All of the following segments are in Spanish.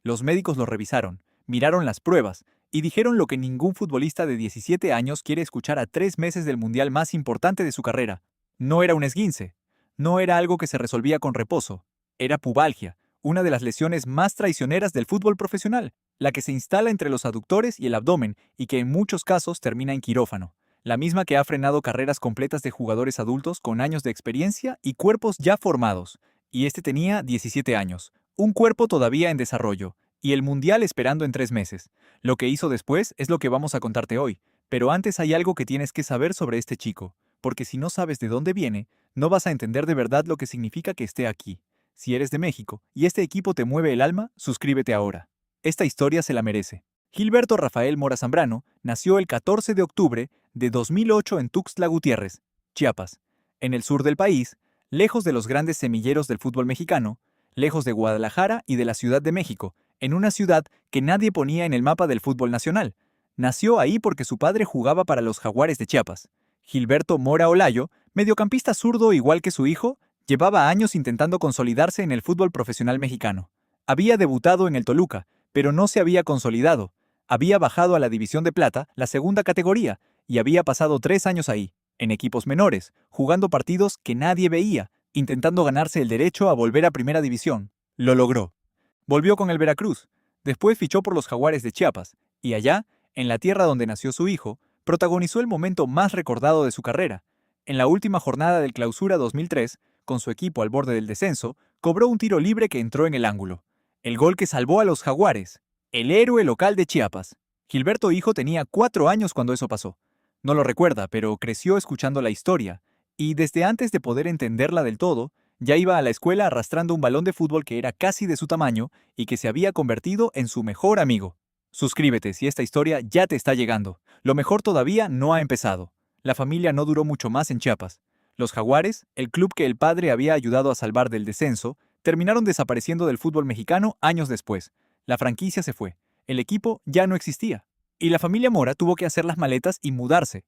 Los médicos lo revisaron, miraron las pruebas y dijeron lo que ningún futbolista de 17 años quiere escuchar a 3 meses del mundial más importante de su carrera. No era un esguince, no era algo que se resolvía con reposo, era pubalgia, una de las lesiones más traicioneras del fútbol profesional, la que se instala entre los aductores y el abdomen y que en muchos casos termina en quirófano, la misma que ha frenado carreras completas de jugadores adultos con años de experiencia y cuerpos ya formados. Y este tenía 17 años, un cuerpo todavía en desarrollo, y el mundial esperando en 3 meses. Lo que hizo después es lo que vamos a contarte hoy, pero antes hay algo que tienes que saber sobre este chico, porque si no sabes de dónde viene, no vas a entender de verdad lo que significa que esté aquí. Si eres de México y este equipo te mueve el alma, suscríbete ahora. Esta historia se la merece. Gilberto Rafael Mora Zambrano nació el 14 de octubre de 2008 en Tuxtla Gutiérrez, Chiapas, en el sur del país, lejos de los grandes semilleros del fútbol mexicano, lejos de Guadalajara y de la Ciudad de México, en una ciudad que nadie ponía en el mapa del fútbol nacional. Nació ahí porque su padre jugaba para los Jaguares de Chiapas. Gilberto Mora Olayo, mediocampista zurdo igual que su hijo, llevaba años intentando consolidarse en el fútbol profesional mexicano. Había debutado en el Toluca, pero no se había consolidado. Había bajado a la División de Plata, la segunda categoría, y había pasado 3 años ahí, en equipos menores, jugando partidos que nadie veía, intentando ganarse el derecho a volver a Primera División. Lo logró. Volvió con el Veracruz, después fichó por los Jaguares de Chiapas, y allá, en la tierra donde nació su hijo, protagonizó el momento más recordado de su carrera. En la última jornada del Clausura 2003, con su equipo al borde del descenso, cobró un tiro libre que entró en el ángulo. El gol que salvó a los Jaguares. El héroe local de Chiapas. Gilberto hijo tenía 4 años cuando eso pasó. No lo recuerda, pero creció escuchando la historia, y desde antes de poder entenderla del todo, ya iba a la escuela arrastrando un balón de fútbol que era casi de su tamaño y que se había convertido en su mejor amigo. Suscríbete si esta historia ya te está llegando. Lo mejor todavía no ha empezado. La familia no duró mucho más en Chiapas. Los Jaguares, el club que el padre había ayudado a salvar del descenso, terminaron desapareciendo del fútbol mexicano años después. La franquicia se fue. El equipo ya no existía. Y la familia Mora tuvo que hacer las maletas y mudarse.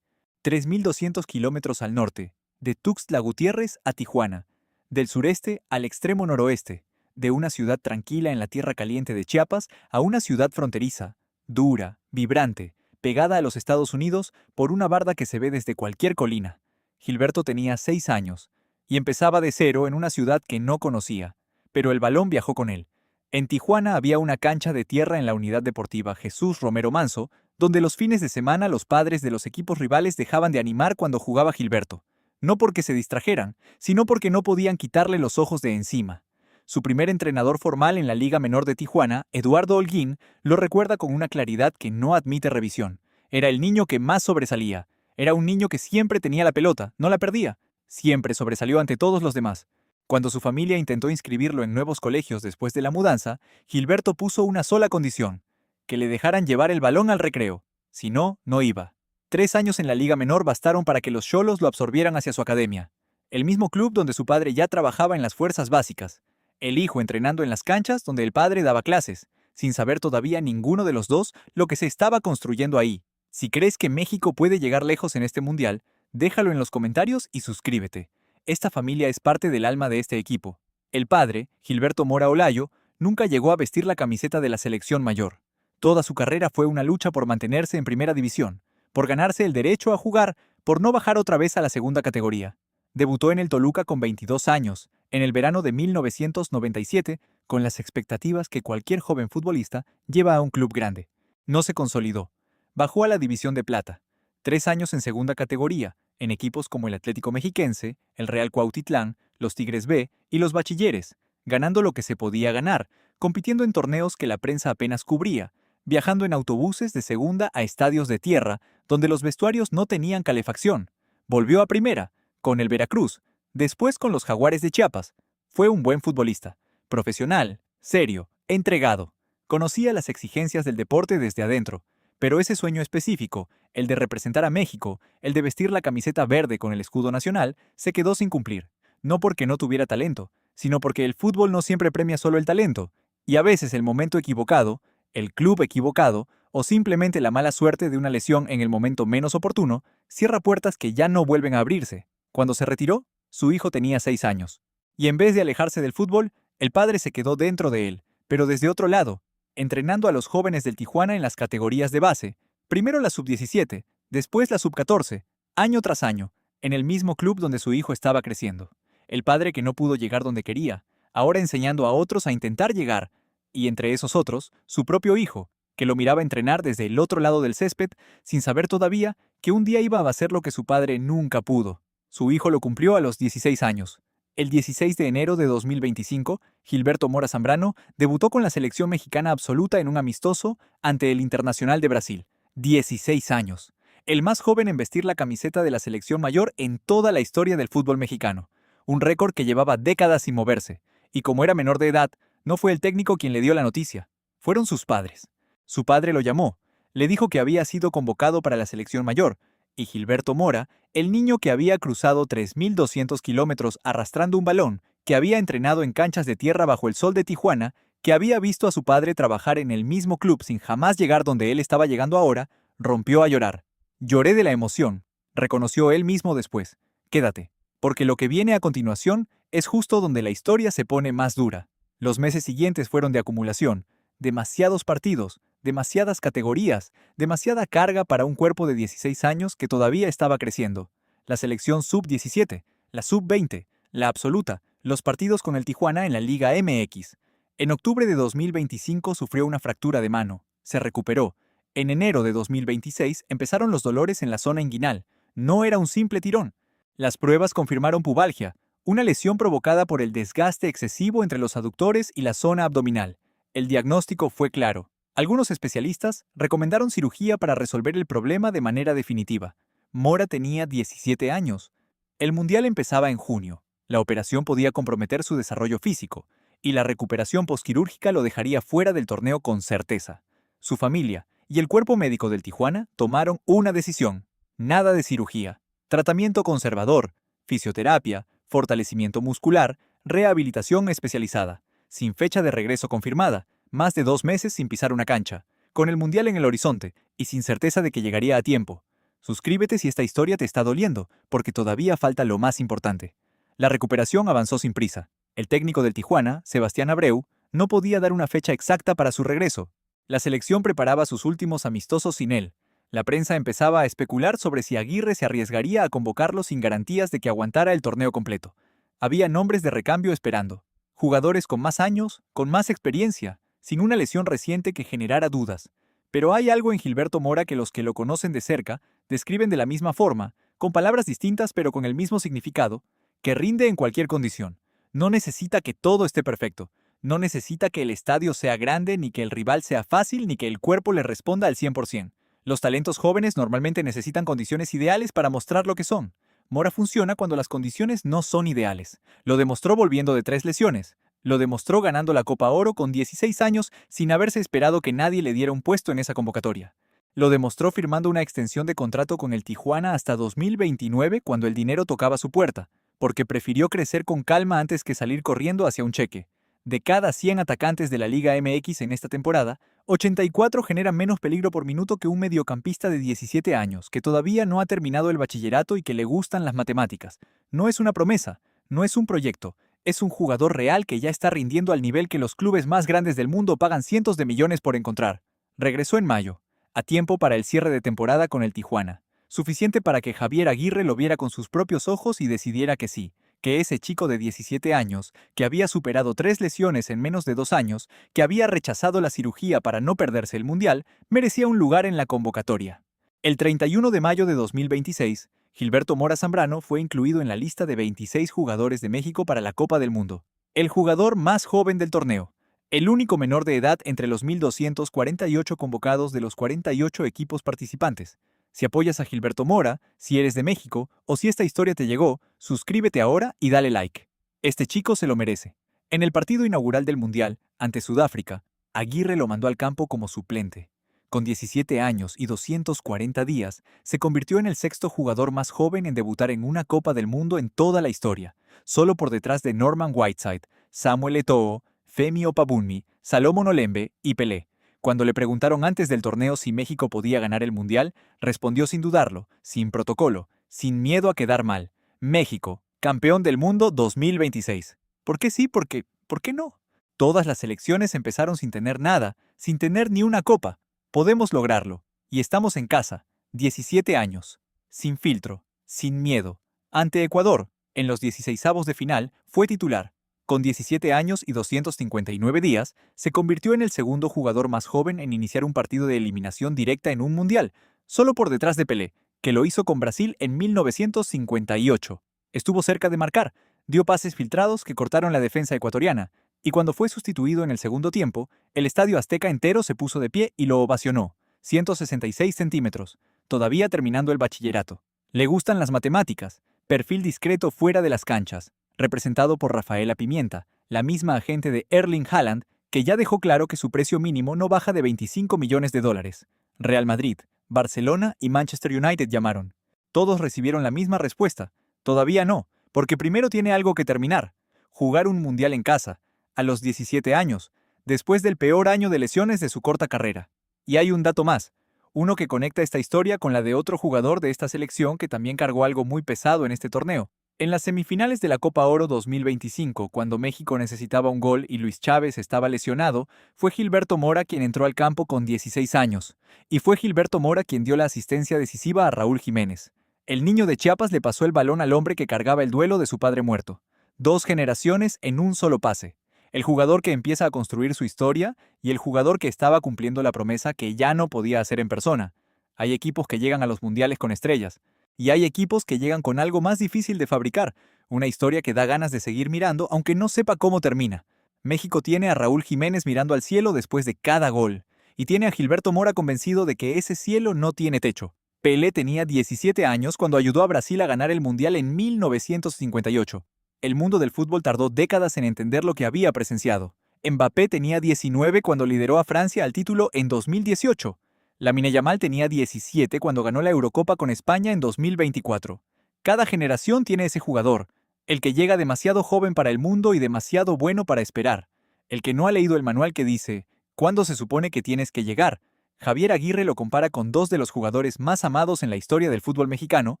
3.200 kilómetros al norte, de Tuxtla Gutiérrez a Tijuana, del sureste al extremo noroeste, de una ciudad tranquila en la tierra caliente de Chiapas a una ciudad fronteriza, dura, vibrante, pegada a los Estados Unidos por una barda que se ve desde cualquier colina. Gilberto tenía 6 años y empezaba de cero en una ciudad que no conocía, pero el balón viajó con él. En Tijuana había una cancha de tierra en la unidad deportiva Jesús Romero Manso, donde los fines de semana los padres de los equipos rivales dejaban de animar cuando jugaba Gilberto, no porque se distrajeran, sino porque no podían quitarle los ojos de encima. Su primer entrenador formal en la Liga Menor de Tijuana, Eduardo Holguín, lo recuerda con una claridad que no admite revisión. Era el niño que más sobresalía. Era un niño que siempre tenía la pelota, no la perdía. Siempre sobresalió ante todos los demás. Cuando su familia intentó inscribirlo en nuevos colegios después de la mudanza, Gilberto puso una sola condición: que le dejaran llevar el balón al recreo. Si no, no iba. 3 años en la Liga Menor bastaron para que los cholos lo absorbieran hacia su academia, el mismo club donde su padre ya trabajaba en las fuerzas básicas, el hijo entrenando en las canchas donde el padre daba clases, sin saber todavía ninguno de los dos lo que se estaba construyendo ahí. Si crees que México puede llegar lejos en este mundial, déjalo en los comentarios y suscríbete. Esta familia es parte del alma de este equipo. El padre, Gilberto Mora Olayo, nunca llegó a vestir la camiseta de la selección mayor. Toda su carrera fue una lucha por mantenerse en primera división, por ganarse el derecho a jugar, por no bajar otra vez a la segunda categoría. Debutó en el Toluca con 22 años, en el verano de 1997, con las expectativas que cualquier joven futbolista lleva a un club grande. No se consolidó. Bajó a la División de Plata. 3 años en segunda categoría, en equipos como el Atlético Mexiquense, el Real Cuautitlán, los Tigres B y los Bachilleres, ganando lo que se podía ganar, compitiendo en torneos que la prensa apenas cubría, viajando en autobuses de segunda a estadios de tierra, donde los vestuarios no tenían calefacción. Volvió a primera, con el Veracruz, después con los Jaguares de Chiapas. Fue un buen futbolista, profesional, serio, entregado. Conocía las exigencias del deporte desde adentro, pero ese sueño específico, el de representar a México, el de vestir la camiseta verde con el escudo nacional, se quedó sin cumplir. No porque no tuviera talento, sino porque el fútbol no siempre premia solo el talento, y a veces el momento equivocado, el club equivocado, o simplemente la mala suerte de una lesión en el momento menos oportuno, cierra puertas que ya no vuelven a abrirse. Cuando se retiró, su hijo tenía 6 años. Y en vez de alejarse del fútbol, el padre se quedó dentro de él, pero desde otro lado. entrenando a los jóvenes del Tijuana en las categorías de base, primero la sub-17, después la sub-14, año tras año, en el mismo club donde su hijo estaba creciendo. El padre que no pudo llegar donde quería, ahora enseñando a otros a intentar llegar, y entre esos otros, su propio hijo, que lo miraba entrenar desde el otro lado del césped, sin saber todavía que un día iba a hacer lo que su padre nunca pudo. Su hijo lo cumplió a los 16 años. El 16 de enero de 2025, Gilberto Mora Zambrano debutó con la selección mexicana absoluta en un amistoso ante el Internacional de Brasil. 16 años. El más joven en vestir la camiseta de la selección mayor en toda la historia del fútbol mexicano. Un récord que llevaba décadas sin moverse. Y como era menor de edad, no fue el técnico quien le dio la noticia. Fueron sus padres. Su padre lo llamó. Le dijo que había sido convocado para la selección mayor. Y Gilberto Mora, el niño que había cruzado 3.200 kilómetros arrastrando un balón, que había entrenado en canchas de tierra bajo el sol de Tijuana, que había visto a su padre trabajar en el mismo club sin jamás llegar donde él estaba llegando ahora, rompió a llorar. Lloré de la emoción, reconoció él mismo después. Quédate, porque lo que viene a continuación es justo donde la historia se pone más dura. Los meses siguientes fueron de acumulación, demasiados partidos, demasiadas categorías, demasiada carga para un cuerpo de 16 años que todavía estaba creciendo. La selección sub-17, la sub-20, la absoluta, los partidos con el Tijuana en la Liga MX. En octubre de 2025 sufrió una fractura de mano. Se recuperó. En enero de 2026 empezaron los dolores en la zona inguinal. No era un simple tirón. Las pruebas confirmaron pubalgia, una lesión provocada por el desgaste excesivo entre los aductores y la zona abdominal. El diagnóstico fue claro. Algunos especialistas recomendaron cirugía para resolver el problema de manera definitiva. Mora tenía 17 años. El mundial empezaba en junio. La operación podía comprometer su desarrollo físico, y la recuperación posquirúrgica lo dejaría fuera del torneo con certeza. Su familia y el cuerpo médico del Tijuana tomaron una decisión. Nada de cirugía. Tratamiento conservador, fisioterapia, fortalecimiento muscular, rehabilitación especializada. Sin fecha de regreso confirmada, más de 2 meses sin pisar una cancha, con el mundial en el horizonte y sin certeza de que llegaría a tiempo. Suscríbete si esta historia te está doliendo, porque todavía falta lo más importante. La recuperación avanzó sin prisa. El técnico del Tijuana, Sebastián Abreu, no podía dar una fecha exacta para su regreso. La selección preparaba sus últimos amistosos sin él. La prensa empezaba a especular sobre si Aguirre se arriesgaría a convocarlo sin garantías de que aguantara el torneo completo. Había nombres de recambio esperando. Jugadores con más años, con más experiencia, sin una lesión reciente que generara dudas. Pero hay algo en Gilberto Mora que los que lo conocen de cerca describen de la misma forma, con palabras distintas pero con el mismo significado, que rinde en cualquier condición. No necesita que todo esté perfecto. No necesita que el estadio sea grande, ni que el rival sea fácil, ni que el cuerpo le responda al 100%. Los talentos jóvenes normalmente necesitan condiciones ideales para mostrar lo que son. Mora funciona cuando las condiciones no son ideales. Lo demostró volviendo de 3 lesiones. Lo demostró ganando la Copa Oro con 16 años sin haberse esperado que nadie le diera un puesto en esa convocatoria. Lo demostró firmando una extensión de contrato con el Tijuana hasta 2029 cuando el dinero tocaba su puerta, porque prefirió crecer con calma antes que salir corriendo hacia un cheque. De cada 100 atacantes de la Liga MX en esta temporada, 84 generan menos peligro por minuto que un mediocampista de 17 años, que todavía no ha terminado el bachillerato y que le gustan las matemáticas. No es una promesa, no es un proyecto, es un jugador real que ya está rindiendo al nivel que los clubes más grandes del mundo pagan cientos de millones por encontrar. Regresó en mayo, a tiempo para el cierre de temporada con el Tijuana. Suficiente para que Javier Aguirre lo viera con sus propios ojos y decidiera que sí, que ese chico de 17 años, que había superado 3 lesiones en menos de 2 años, que había rechazado la cirugía para no perderse el Mundial, merecía un lugar en la convocatoria. El 31 de mayo de 2026, Gilberto Mora Zambrano fue incluido en la lista de 26 jugadores de México para la Copa del Mundo. El jugador más joven del torneo. El único menor de edad entre los 1.248 convocados de los 48 equipos participantes. Si apoyas a Gilberto Mora, si eres de México o si esta historia te llegó, suscríbete ahora y dale like. Este chico se lo merece. En el partido inaugural del Mundial, ante Sudáfrica, Aguirre lo mandó al campo como suplente. Con 17 años y 240 días, se convirtió en el sexto jugador más joven en debutar en una Copa del Mundo en toda la historia, solo por detrás de Norman Whiteside, Samuel Eto'o, Femi Opabunmi, Salomón Olembe y Pelé. Cuando le preguntaron antes del torneo si México podía ganar el Mundial, respondió sin dudarlo, sin protocolo, sin miedo a quedar mal. México, campeón del mundo 2026. ¿Por qué sí? ¿Por qué no? Todas las selecciones empezaron sin tener nada, sin tener ni una copa. Podemos lograrlo. Y estamos en casa. 17 años. Sin filtro. Sin miedo. Ante Ecuador, en los 16avos de final, fue titular. Con 17 años y 259 días, se convirtió en el segundo jugador más joven en iniciar un partido de eliminación directa en un mundial, solo por detrás de Pelé, que lo hizo con Brasil en 1958. Estuvo cerca de marcar, dio pases filtrados que cortaron la defensa ecuatoriana, y cuando fue sustituido en el segundo tiempo, el Estadio Azteca entero se puso de pie y lo ovacionó, 166 centímetros, todavía terminando el bachillerato. Le gustan las matemáticas, perfil discreto fuera de las canchas, representado por Rafaela Pimienta, la misma agente de Erling Haaland, que ya dejó claro que su precio mínimo no baja de 25 millones de dólares. Real Madrid, Barcelona y Manchester United llamaron. Todos recibieron la misma respuesta. Todavía no, porque primero tiene algo que terminar. Jugar un mundial en casa, a los 17 años, después del peor año de lesiones de su corta carrera. Y hay un dato más, uno que conecta esta historia con la de otro jugador de esta selección que también cargó algo muy pesado en este torneo. En las semifinales de la Copa Oro 2025, cuando México necesitaba un gol y Luis Chávez estaba lesionado, fue Gilberto Mora quien entró al campo con 16 años. Y fue Gilberto Mora quien dio la asistencia decisiva a Raúl Jiménez. El niño de Chiapas le pasó el balón al hombre que cargaba el duelo de su padre muerto. 2 generaciones en un solo pase. El jugador que empieza a construir su historia y el jugador que estaba cumpliendo la promesa que ya no podía hacer en persona. Hay equipos que llegan a los mundiales con estrellas. Y hay equipos que llegan con algo más difícil de fabricar, una historia que da ganas de seguir mirando aunque no sepa cómo termina. México tiene a Raúl Jiménez mirando al cielo después de cada gol, y tiene a Gilberto Mora convencido de que ese cielo no tiene techo. Pelé tenía 17 años cuando ayudó a Brasil a ganar el Mundial en 1958. El mundo del fútbol tardó décadas en entender lo que había presenciado. Mbappé tenía 19 cuando lideró a Francia al título en 2018. Lamine Yamal tenía 17 cuando ganó la Eurocopa con España en 2024. Cada generación tiene ese jugador, el que llega demasiado joven para el mundo y demasiado bueno para esperar, el que no ha leído el manual que dice, ¿cuándo se supone que tienes que llegar? Javier Aguirre lo compara con 2 de los jugadores más amados en la historia del fútbol mexicano,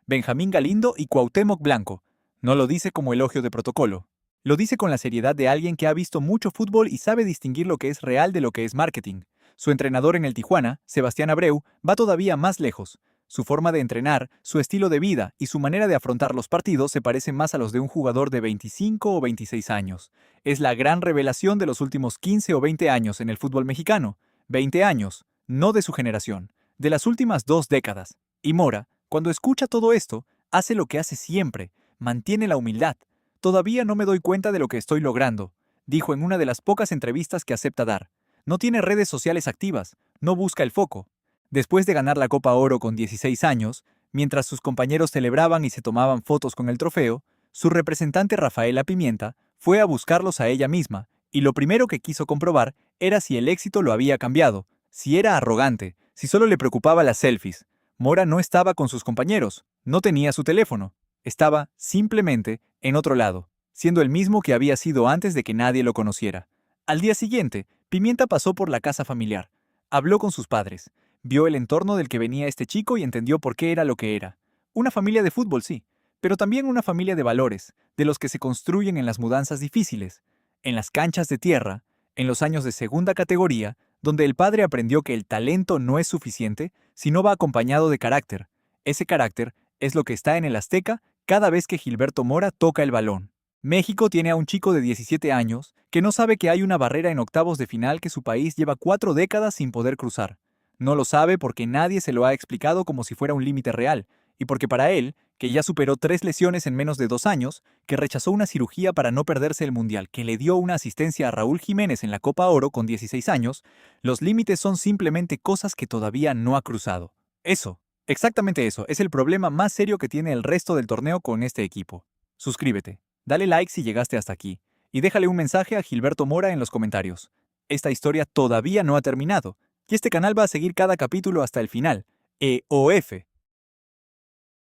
Benjamín Galindo y Cuauhtémoc Blanco. No lo dice como elogio de protocolo. Lo dice con la seriedad de alguien que ha visto mucho fútbol y sabe distinguir lo que es real de lo que es marketing. Su entrenador en el Tijuana, Sebastián Abreu, va todavía más lejos. Su forma de entrenar, su estilo de vida y su manera de afrontar los partidos se parecen más a los de un jugador de 25 o 26 años. Es la gran revelación de los últimos 15 o 20 años en el fútbol mexicano. 20 años, no de su generación, de las últimas 2 décadas. Y Mora, cuando escucha todo esto, hace lo que hace siempre, mantiene la humildad. Todavía no me doy cuenta de lo que estoy logrando, dijo en una de las pocas entrevistas que acepta dar. No tiene redes sociales activas, no busca el foco. Después de ganar la Copa Oro con 16 años, mientras sus compañeros celebraban y se tomaban fotos con el trofeo, su representante Rafaela Pimienta fue a buscarlos a ella misma, y lo primero que quiso comprobar era si el éxito lo había cambiado, si era arrogante, si solo le preocupaba las selfies. Mora no estaba con sus compañeros, no tenía su teléfono, estaba, simplemente, en otro lado, siendo el mismo que había sido antes de que nadie lo conociera. Al día siguiente, Pimienta pasó por la casa familiar, habló con sus padres, vio el entorno del que venía este chico y entendió por qué era lo que era. Una familia de fútbol, sí, pero también una familia de valores, de los que se construyen en las mudanzas difíciles, en las canchas de tierra, en los años de segunda categoría, donde el padre aprendió que el talento no es suficiente si no va acompañado de carácter. Ese carácter es lo que está en el Azteca cada vez que Gilberto Mora toca el balón. México tiene a un chico de 17 años que no sabe que hay una barrera en octavos de final que su país lleva 4 décadas sin poder cruzar. No lo sabe porque nadie se lo ha explicado como si fuera un límite real, y porque para él, que ya superó 3 lesiones en menos de 2 años, que rechazó una cirugía para no perderse el Mundial, que le dio una asistencia a Raúl Jiménez en la Copa Oro con 16 años, los límites son simplemente cosas que todavía no ha cruzado. Eso, exactamente eso, es el problema más serio que tiene el resto del torneo con este equipo. Suscríbete. Dale like si llegaste hasta aquí, y déjale un mensaje a Gilberto Mora en los comentarios. Esta historia todavía no ha terminado, y este canal va a seguir cada capítulo hasta el final. EOF.